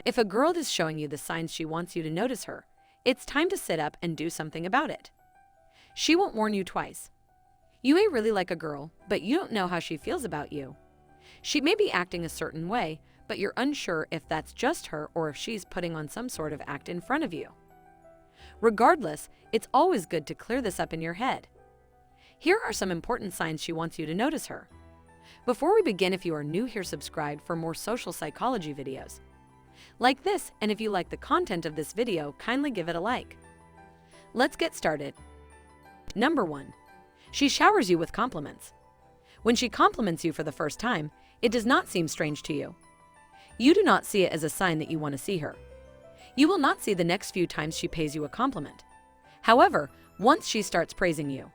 If a girl is showing you the signs she wants you to notice her, it's time to sit up and do something about it. She won't warn you twice. You may really like a girl, but you don't know how she feels about you. She may be acting a certain way, but you're unsure if that's just her or if she's putting on some sort of act in front of you. Regardless, it's always good to clear this up in your head. Here are some important signs she wants you to notice her. Before we begin, if you are new here, subscribe for more social psychology videos. Like this, and if you like the content of this video, kindly give it a like. Let's get started. Number 1. She showers you with compliments. When she compliments you for the first time, it does not seem strange to you. You do not see it as a sign that you want to see her. You will not see the next few times she pays you a compliment. However, once she starts praising you,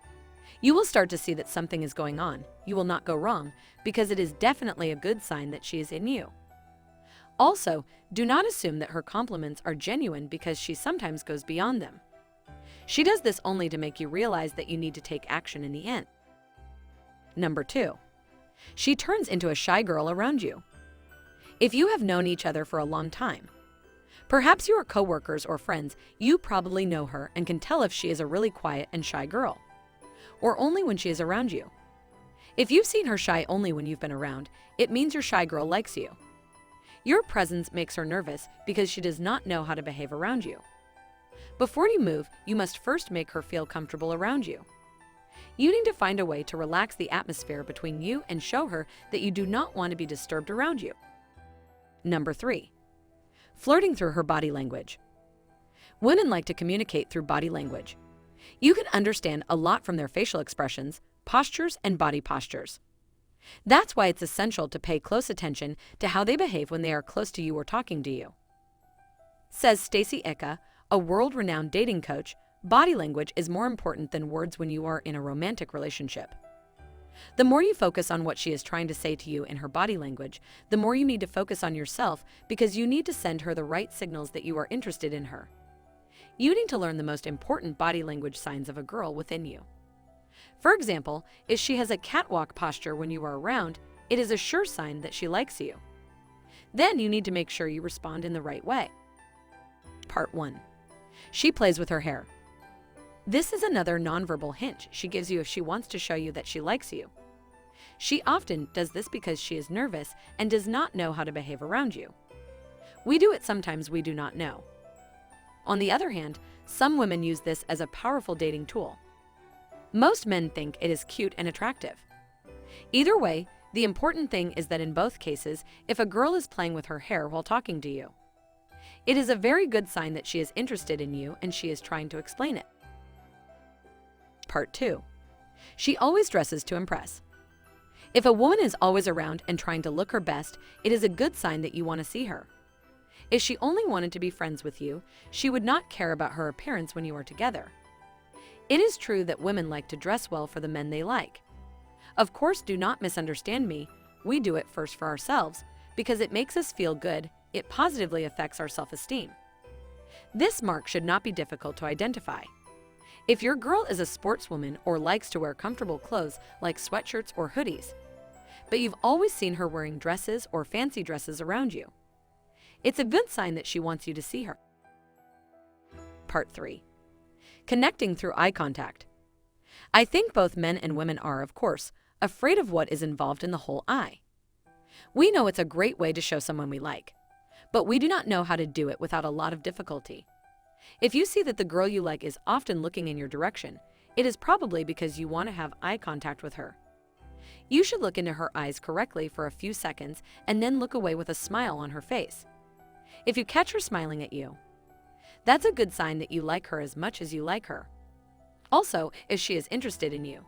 you will start to see that something is going on. You will not go wrong, because it is definitely a good sign that she is in you. Also, do not assume that her compliments are genuine, because she sometimes goes beyond them. She does this only to make you realize that you need to take action in the end. Number 2. She turns into a shy girl around you. If you have known each other for a long time, perhaps you are coworkers or friends, you probably know her and can tell if she is a really quiet and shy girl, or only when she is around you. If you've seen her shy only when you've been around, it means your shy girl likes you. Your presence makes her nervous because she does not know how to behave around you. Before you move, you must first make her feel comfortable around you. You need to find a way to relax the atmosphere between you and show her that you do not want to be disturbed around you. Number 3. Flirting through her body language. Women like to communicate through body language. You can understand a lot from their facial expressions, postures, and body postures. That's why it's essential to pay close attention to how they behave when they are close to you or talking to you. Says Stacy Eka, a world-renowned dating coach, body language is more important than words when you are in a romantic relationship. The more you focus on what she is trying to say to you in her body language, the more you need to focus on yourself, because you need to send her the right signals that you are interested in her. You need to learn the most important body language signs of a girl within you. For example, if she has a catwalk posture when you are around, it is a sure sign that she likes you. Then you need to make sure you respond in the right way. Part 1. She plays with her hair. This is another nonverbal hint she gives you if she wants to show you that she likes you. She often does this because she is nervous and does not know how to behave around you. We do it sometimes we do not know. On the other hand, some women use this as a powerful dating tool. Most men think it is cute and attractive. Either way, the important thing is that in both cases, if a girl is playing with her hair while talking to you, it is a very good sign that she is interested in you and she is trying to explain it. Part 2. She always dresses to impress. If a woman is always around and trying to look her best, it is a good sign that you want to see her. If she only wanted to be friends with you, she would not care about her appearance when you are together. It is true that women like to dress well for the men they like. Of course, do not misunderstand me. We do it first for ourselves because it makes us feel good. It positively affects our self-esteem. This mark should not be difficult to identify. If your girl is a sportswoman or likes to wear comfortable clothes like sweatshirts or hoodies, but you've always seen her wearing dresses or fancy dresses around you, it's a good sign that she wants you to see her. Part 3. Connecting through eye contact. I think both men and women are, of course, afraid of what is involved in the whole eye. We know it's a great way to show someone we like, but we do not know how to do it without a lot of difficulty. If you see that the girl you like is often looking in your direction, it is probably because you want to have eye contact with her. You should look into her eyes correctly for a few seconds and then look away with a smile on her face. If you catch her smiling at you, that's a good sign that you like her as much as you like her. Also, if she is interested in you,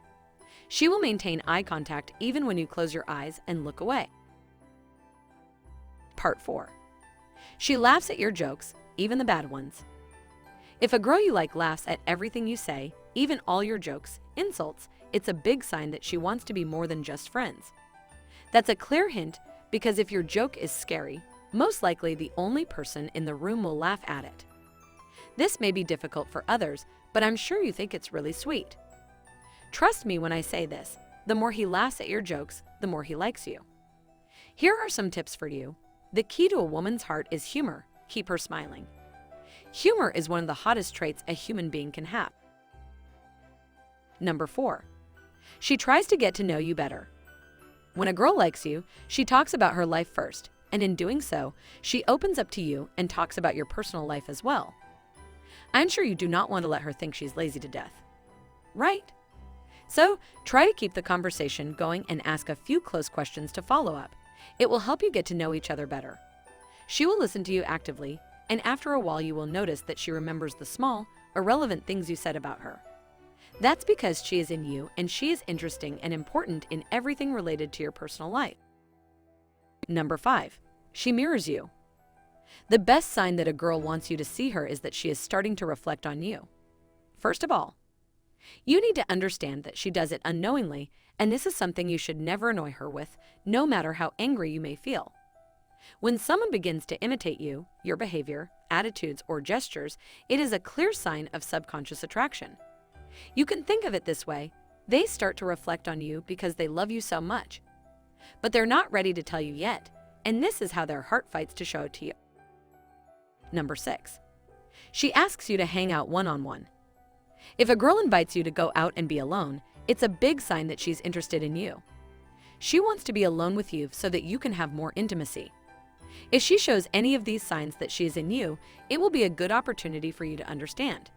she will maintain eye contact even when you close your eyes and look away. Part 4. She laughs at your jokes, even the bad ones. If a girl you like laughs at everything you say, even all your jokes, insults, it's a big sign that she wants to be more than just friends. That's a clear hint, because if your joke is scary, most likely the only person in the room will laugh at it. This may be difficult for others, but I'm sure you think it's really sweet. Trust me when I say this, the more he laughs at your jokes, the more he likes you. Here are some tips for you. The key to a woman's heart is humor, Keep her smiling. Humor is one of the hottest traits a human being can have. Number 4. She tries to get to know you better. When a girl likes you, she talks about her life first, and in doing so, she opens up to you and talks about your personal life as well. I'm sure you do not want to let her think she's lazy to death, right? So, try to keep the conversation going and ask a few close questions to follow up. It will help you get to know each other better. She will listen to you actively, and after a while you will notice that she remembers the small, irrelevant things you said about her. That's because she is in you and she is interesting and important in everything related to your personal life. Number 5. She mirrors you. The best sign that a girl wants you to see her is that she is starting to reflect on you. First of all, you need to understand that she does it unknowingly, and this is something you should never annoy her with, no matter how angry you may feel. When someone begins to imitate you, your behavior, attitudes, or gestures, it is a clear sign of subconscious attraction. You can think of it this way: they start to reflect on you because they love you so much. But they're not ready to tell you yet, and this is how their heart fights to show it to you. Number 6. She asks you to hang out one-on-one. If a girl invites you to go out and be alone, it's a big sign that she's interested in you. She wants to be alone with you so that you can have more intimacy. If she shows any of these signs that she is in you, it will be a good opportunity for you to understand.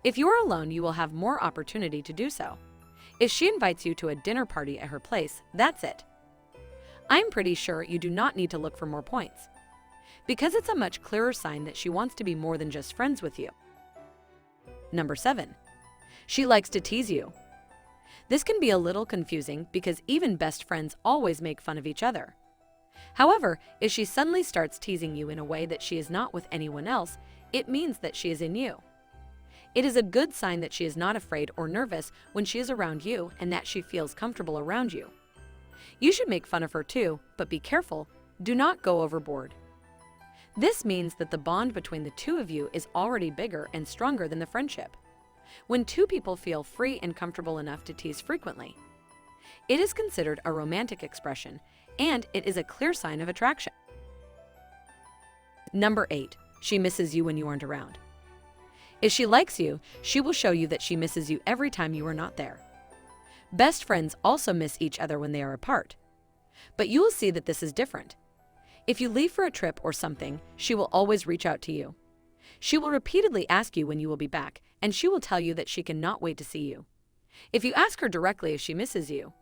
If you are alone, you will have more opportunity to do so. If she invites you to a dinner party at her place, that's it. I'm pretty sure you do not need to look for more points, because it's a much clearer sign that she wants to be more than just friends with you. Number 7. She likes to tease you. This can be a little confusing because even best friends always make fun of each other. However, if she suddenly starts teasing you in a way that she is not with anyone else, it means that she is in you. It is a good sign that she is not afraid or nervous when she is around you and that she feels comfortable around you. You should make fun of her too, but be careful, do not go overboard. This means that the bond between the two of you is already bigger and stronger than the friendship. When two people feel free and comfortable enough to tease frequently, it is considered a romantic expression, and it is a clear sign of attraction. Number 8. She misses you when you aren't around. If she likes you, she will show you that she misses you every time you are not there. Best friends also miss each other when they are apart. But you will see that this is different. If you leave for a trip or something, she will always reach out to you. She will repeatedly ask you when you will be back, and she will tell you that she cannot wait to see you. If you ask her directly if she misses you,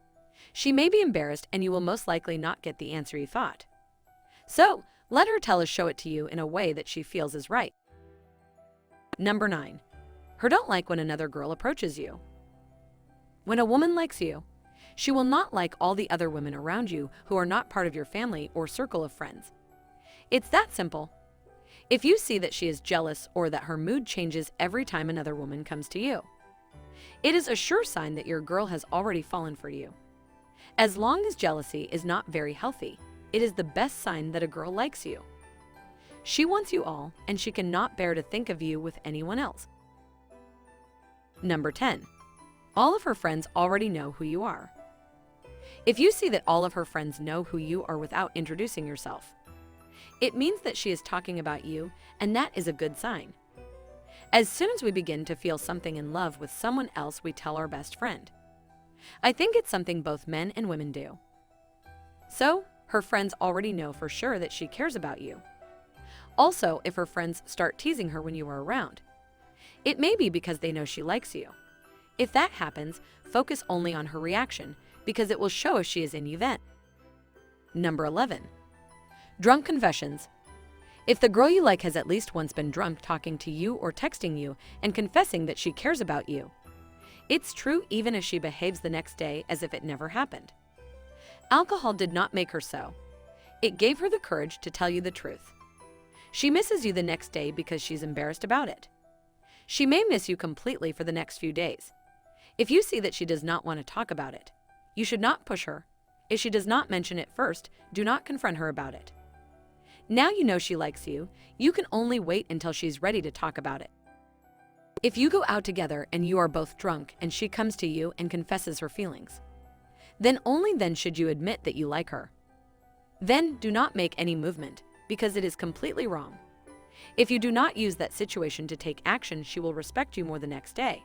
she may be embarrassed and you will most likely not get the answer you thought. So, let her show it to you in a way that she feels is right. Number 9. Her don't like when another girl approaches you. When a woman likes you, she will not like all the other women around you who are not part of your family or circle of friends. It's that simple. If you see that she is jealous or that her mood changes every time another woman comes to you, it is a sure sign that your girl has already fallen for you. As long as jealousy is not very healthy, it is the best sign that a girl likes you. She wants you all, and she cannot bear to think of you with anyone else. Number 10. All of her friends already know who you are. If you see that all of her friends know who you are without introducing yourself, it means that she is talking about you, and that is a good sign. As soon as we begin to feel something in love with someone else, we tell our best friend. I think it's something both men and women do. So, her friends already know for sure that she cares about you. Also, if her friends start teasing her when you are around, it may be because they know she likes you. If that happens, focus only on her reaction, because it will show if she is in you then. Number 11. Drunk confessions. If the girl you like has at least once been drunk talking to you or texting you and confessing that she cares about you, it's true even if she behaves the next day as if it never happened. Alcohol did not make her so. It gave her the courage to tell you the truth. She misses you the next day because she's embarrassed about it. She may miss you completely for the next few days. If you see that she does not want to talk about it, you should not push her. If she does not mention it first, do not confront her about it. Now you know she likes you, you can only wait until she's ready to talk about it. If you go out together and you are both drunk and she comes to you and confesses her feelings, then only then should you admit that you like her. Then do not make any movement, because it is completely wrong. If you do not use that situation to take action, she will respect you more the next day.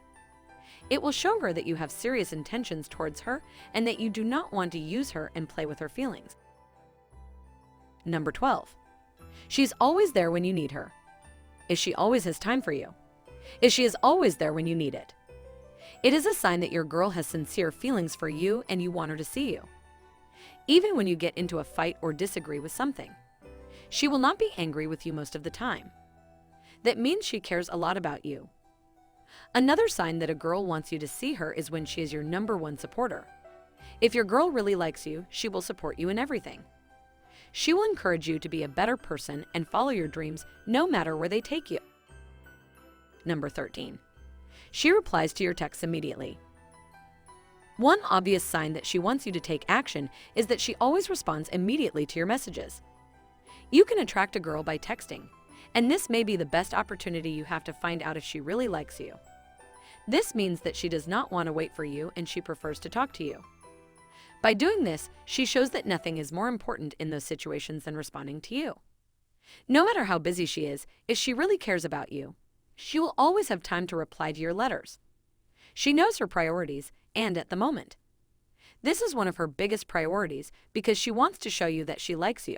It will show her that you have serious intentions towards her and that you do not want to use her and play with her feelings. Number 12. She's always there when you need her. Is she always has time for you? Is she always there when you need it? It is a sign that your girl has sincere feelings for you and you want her to see you. Even when you get into a fight or disagree with something, she will not be angry with you most of the time. That means she cares a lot about you. Another sign that a girl wants you to see her is when she is your #1 supporter. If your girl really likes you, she will support you in everything. She will encourage you to be a better person and follow your dreams no matter where they take you. Number 13. She replies to your texts immediately. One obvious sign that she wants you to take action is that she always responds immediately to your messages. You can attract a girl by texting, and this may be the best opportunity you have to find out if she really likes you. This means that she does not want to wait for you and she prefers to talk to you. By doing this, she shows that nothing is more important in those situations than responding to you. No matter how busy she is, if she really cares about you, she will always have time to reply to your letters. She knows her priorities, and at the moment, this is one of her biggest priorities because she wants to show you that she likes you.